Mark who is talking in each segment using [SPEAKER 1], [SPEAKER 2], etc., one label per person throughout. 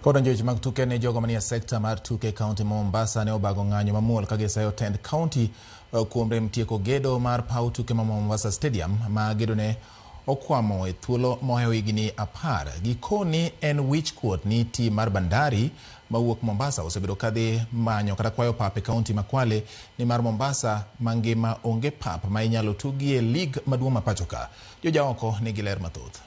[SPEAKER 1] Podan joji mag tuke ne jogo manie sekta mar tuke kaunti Mombasa ne obago ng'anyo mamuol ka gisayo tend kaunti kuom rem tieko gedo mar paw tuke ma Mombasa Stadium ma gedo ne okwamo e thuolo mohew higni 10. Gikoni en wich kuot ni tim mar Bandari mawuok Mombasa osebedo kadhi manyo kata kwayo pap e kaunti ma Kwale ni mar Mombasa mangima onge pap ma inyalo tugie lig maduong' ma pacho ka. Joja oko nigi ler mathoth.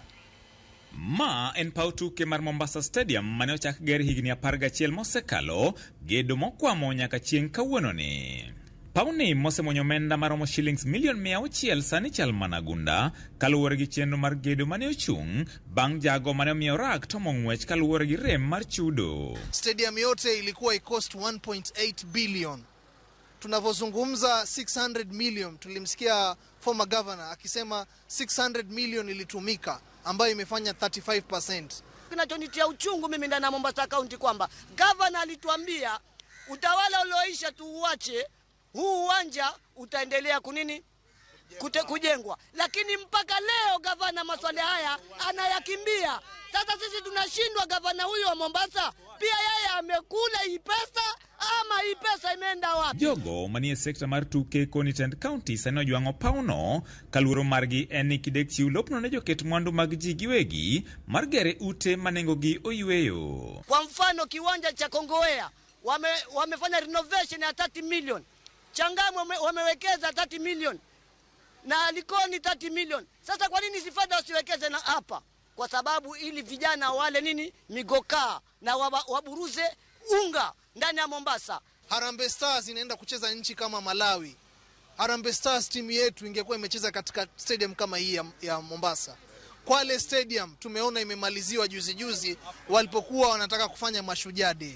[SPEAKER 2] Ma en paw tuke mar Mombasa Stadium mane ochak ger higni 11 mosekalo, gedo mokwamo nyaka chieng' kawuononi. Pawni mosemonyo omenda maromo shillings milion 600 sani chal mana gunda kaluwore gi chenro mar gedo mane ochung' bang' jago mane omiyo rak tomo ng'wech kaluwore gi rem mar chudo.
[SPEAKER 3] Stadium yote ilikuwa ikost 1.8 billion. Tunavozungumza 600 million, tulimsikia former governor akisema 600 million ilitumika ambayo imefanya 35%.
[SPEAKER 4] Kinachonitia uchungu mimi ndani ya Mombasa County kwamba governor alituambia utawala ulioisha tuuache, huu uwanja utaendelea kujengwa. Lakini mpaka leo governor maswala haya anayakimbia. Sasa sisi tunashindwa, governor huyo wa Mombasa pia yeye amekula hii pesa ama hii pesa imeenda wapi? Jogo
[SPEAKER 2] manie sekta mar tuke koni tend county sano jwango pauno kaluro margi eni kidek chiulopno ne joket mwandu mag ji giwegi margere ute manengogi oyweyo.
[SPEAKER 4] Kwa mfano kiwanja cha Kongowea wamefanya renovation ya 30 million. Changamwe wamewekeza 30 million. Na Likoni 30 million. Sasa kwa nini sifada wasiwekeze na hapa? Kwa sababu ili vijana wale migoka na waburuze unga ndani ya Mombasa.
[SPEAKER 3] Harambee Stars inaenda kucheza nchi kama Malawi. Harambee Stars timu yetu ingekuwa imecheza katika stadium kama hii ya Mombasa. Kwale Stadium tumeona imemaliziwa juzi walipokuwa wanataka kufanya Mashujaa Day.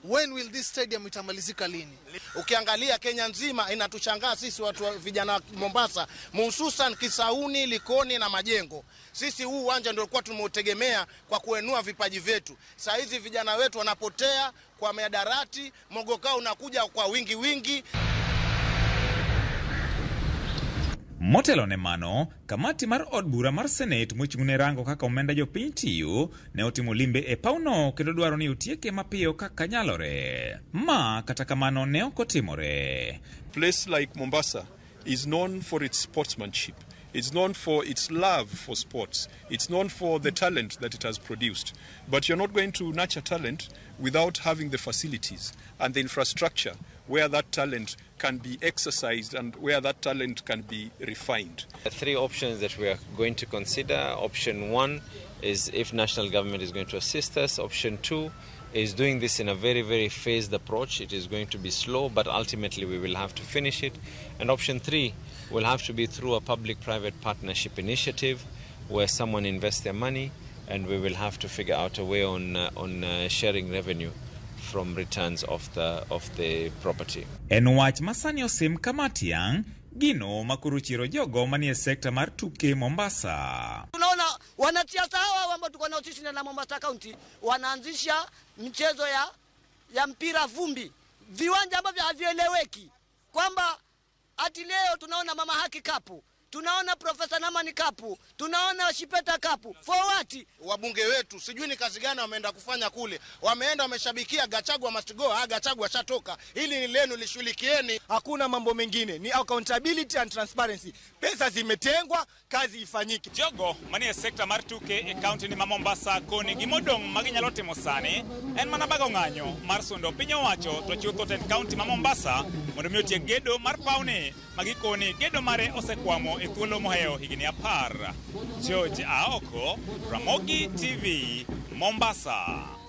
[SPEAKER 3] When will this stadium itamalizika lini?
[SPEAKER 5] Ukiangalia Kenya nzima inatushangaa sisi watu vijana wa Mombasa, hususan Kisauni, Likoni na Majengo. Sisi huu uwanja ndio kwa tumeutegemea kwa kuenua vipaji vyetu. Sasa hizi vijana wetu wanapotea kwa miadarati, mogoka unakuja kwa wingi.
[SPEAKER 2] Motelo ne mano, kamati mar od bura mar Senate mochung'ne rango kaka omenda jopiny tiyo ne otimo limbe e pauno kendo dwaro ni otieke mapiyo kaka nyalore. Ma kata kamano ne ok otimore.
[SPEAKER 6] Place like Mombasa is known for its sportsmanship. It's known for its love for sports. It's known for the talent that it has produced. But you're not going to nurture talent without having the facilities and the infrastructure where that talent can be exercised and where that talent can be refined.
[SPEAKER 7] The three options that we are going to consider. Option 1 is if national government is going to assist us. Option 2 is doing this in a very, very phased approach. It is going to be slow, but ultimately we will have to finish it. And option 3 will have to be through a public-private partnership initiative where someone invests their money and we will have to figure out a way on sharing revenue from returns of the property.
[SPEAKER 2] En wach masani osim kamatiang gino makuruchiro jogo manie sekta mar tuke Mombasa.
[SPEAKER 4] Tunaona wanasiasa hawa ambao tuko nao sisi na Mombasa County wanaanzisha mchezo ya mpira vumbi. Viwanja ambavyo havieleweki kwamba ati leo tunaona Mama Haki Cup, tunaona Profesa Namani Cup, tunaona Shipeta Cup. For what?
[SPEAKER 5] Wabunge wetu sijui ni kazi gani wameenda kufanya kule. Wameenda wameshabikia Gachagua must go. Gachagua shatoka. Hili ni lenu lishughulikieni.
[SPEAKER 8] Hakuna mambo mengine, ni accountability and transparency. Pesa zimetengwa, kazi ifanyike.
[SPEAKER 2] Jogo manie sekta mar tuke e county ni Mombasa koni gimodong maginyalote mosani en manabago ng'anyo mar sundo piny owacho to chutho ten county ma Mombasa mondo miyo tie gedo mar pawni magikoni gedo mare osekwamo e thuolo moheyo higni 10. George Aoko, Ramogi TV, Mombasa.